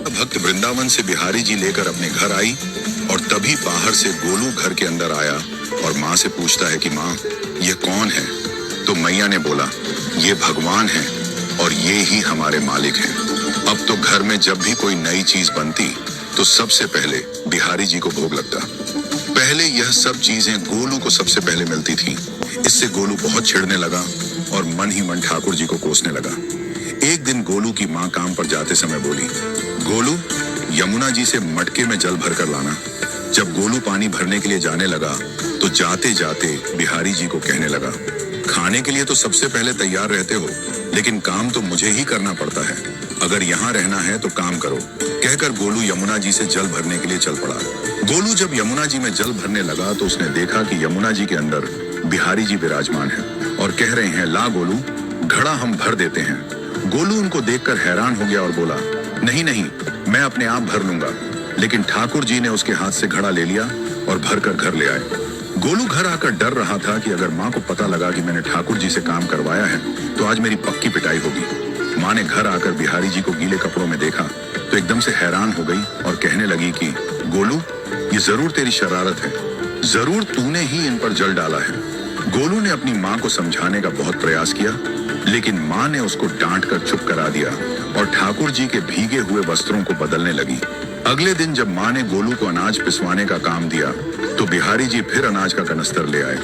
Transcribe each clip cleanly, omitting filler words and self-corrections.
भक्त वृंदावन से बिहारी जी लेकर अपने घर आई और तभी बाहर से गोलू घर के अंदर आया और माँ से पूछता है कि माँ, ये कौन है? तो मैया ने बोला, ये भगवान है और ये ही हमारे मालिक हैं। अब तो घर में जब भी कोई नई चीज बनती तो सबसे पहले बिहारी जी को भोग लगता। पहले यह सब चीजें गोलू को सबसे पहले मिलती थी। इससे गोलू बहुत चिढ़ने लगा और मन ही मन ठाकुर जी को कोसने लगा। एक दिन गोलू की माँ काम पर जाते समय बोली, गोलू, यमुना जी से मटके में जल भर कर लाना। जब गोलू पानी भरने के लिए जाने लगा तो जाते जाते बिहारी जी को कहने लगा, खाने के लिए तो सबसे पहले तैयार रहते हो, लेकिन काम तो मुझे ही करना पड़ता है। अगर यहाँ रहना है तो काम करो। कहकर गोलू यमुना जी से जल भरने के लिए चल पड़ा। गोलू जब यमुना जी में जल भरने लगा तो उसने देखा कि यमुना जी के अंदर बिहारी जी विराजमान है और कह रहे हैं, ला गोलू, घड़ा हम भर देते हैं। गोलू उनको देखकर हैरान हो गया और बोला, नहीं नहीं, मैं अपने आप भर लूंगा। लेकिन ठाकुर जी ने उसके हाथ से घड़ा ले लिया और भर कर घर ले आए। गोलू घर आकर डर रहा था कि अगर माँ को पता लगा कि मैंने ठाकुर जी से काम करवाया है तो आज मेरी पक्की पिटाई होगी। माँ ने घर आकर बिहारी जी को गीले कपड़ों में देखा तो एकदम से हैरान हो गई और कहने लगी कि गोलू, ये जरूर तेरी शरारत है, जरूर तूने ही इन पर जल डाला है। गोलू ने अपनी माँ को समझाने का बहुत प्रयास किया, लेकिन माँ ने उसको डांट कर चुप करा दिया और ठाकुर जी के भीगे हुए वस्त्रों को बदलने लगी। अगले दिन जब माँ ने गोलू को अनाज पिसवाने का काम दिया तो बिहारी जी फिर अनाज का कनस्तर ले आए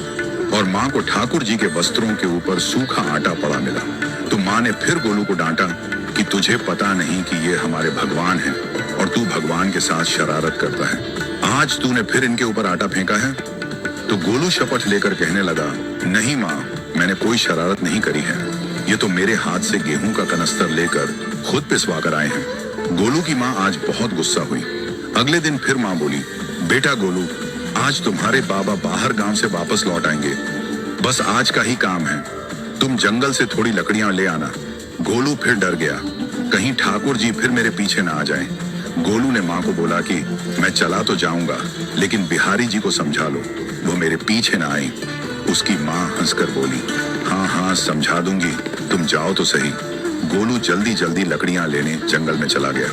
और माँ को ठाकुर जी के वस्त्रों के ऊपर सूखा आटा पड़ा मिला। तो माँ ने फिर गोलू को डांटा कि तुझे पता नहीं कि ये हमारे भगवान हैं और तू भगवान के साथ शरारत करता है। आज तूने फिर इनके ऊपर आटा फेंका है। तो गोलू शपथ लेकर कहने लगा, नहीं माँ, मैंने कोई शरारत नहीं करी है। ये तो मेरे हाथ से गेहूं का कनस्तर लेकर खुद पिसवा कर आए हैं। गोलू की माँ आज बहुत गुस्सा हुई। अगले दिन फिर माँ बोली, बेटा गोलू, आज तुम्हारे बाबा बाहर गांव से वापस लौट आएंगे। बस आज का ही काम है, तुम जंगल से थोड़ी लकड़ियां ले आना। गोलू फिर डर गया, कहीं ठाकुर जी फिर मेरे पीछे ना आ जाएं। गोलू ने माँ को बोला कि मैं चला तो जाऊंगा, लेकिन बिहारी जी को समझा लो, वो मेरे पीछे ना आए। उसकी माँ हंसकर बोली, हाँ हाँ समझा दूंगी, तुम जाओ तो सही। गोलू जल्दी जल्दी लकड़ियां लेने जंगल में चला गया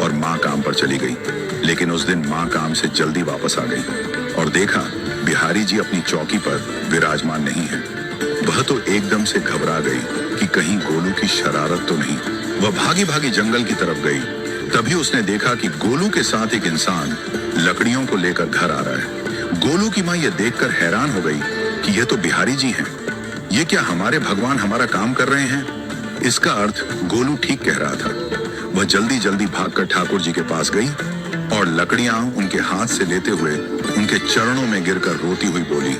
और माँ काम पर चली गई। लेकिन उस दिन माँ काम से जल्दी वापस आ गई और देखा बिहारी जी अपनी चौकी पर विराजमान नहीं है। वह तो एकदम से घबरा गई कि कहीं गोलू की शरारत तो नहीं। वह भागी भागी जंगल की तरफ गई। तभी उसने देखा कि गोलू के साथ एक इंसान लकड़ियों को लेकर घर आ रहा है। गोलू की माँ यह देखकर हैरान हो गई कि यह तो बिहारी जी हैं। ये क्या हमारे भगवान हमारा काम कर रहे हैं? इसका अर्थ गोलू ठीक कह रहा था। वह जल्दी जल्दी भागकर ठाकुर जी के पास गई और लकड़ियां उनके हाथ से लेते हुए उनके चरणों में गिरकर रोती हुई बोली,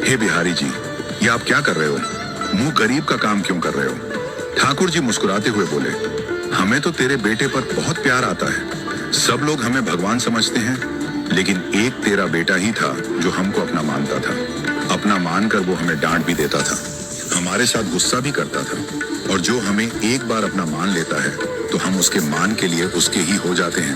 हे बिहारी जी, ये आप क्या कर रहे हो? मुंह गरीब का काम क्यों कर रहे हो? ठाकुर जी मुस्कुराते हुए बोले, हमें तो तेरे बेटे पर बहुत प्यार आता है। सब लोग हमें भगवान समझते हैं, लेकिन एक तेरा बेटा ही था जो हमको अपना मानता था। अपना मानकर वो हमें डांट भी देता था, हमारे साथ गुस्सा भी करता था, और जो हमें एक बार अपना मान लेता है तो हम उसके मान के लिए उसके ही हो जाते हैं।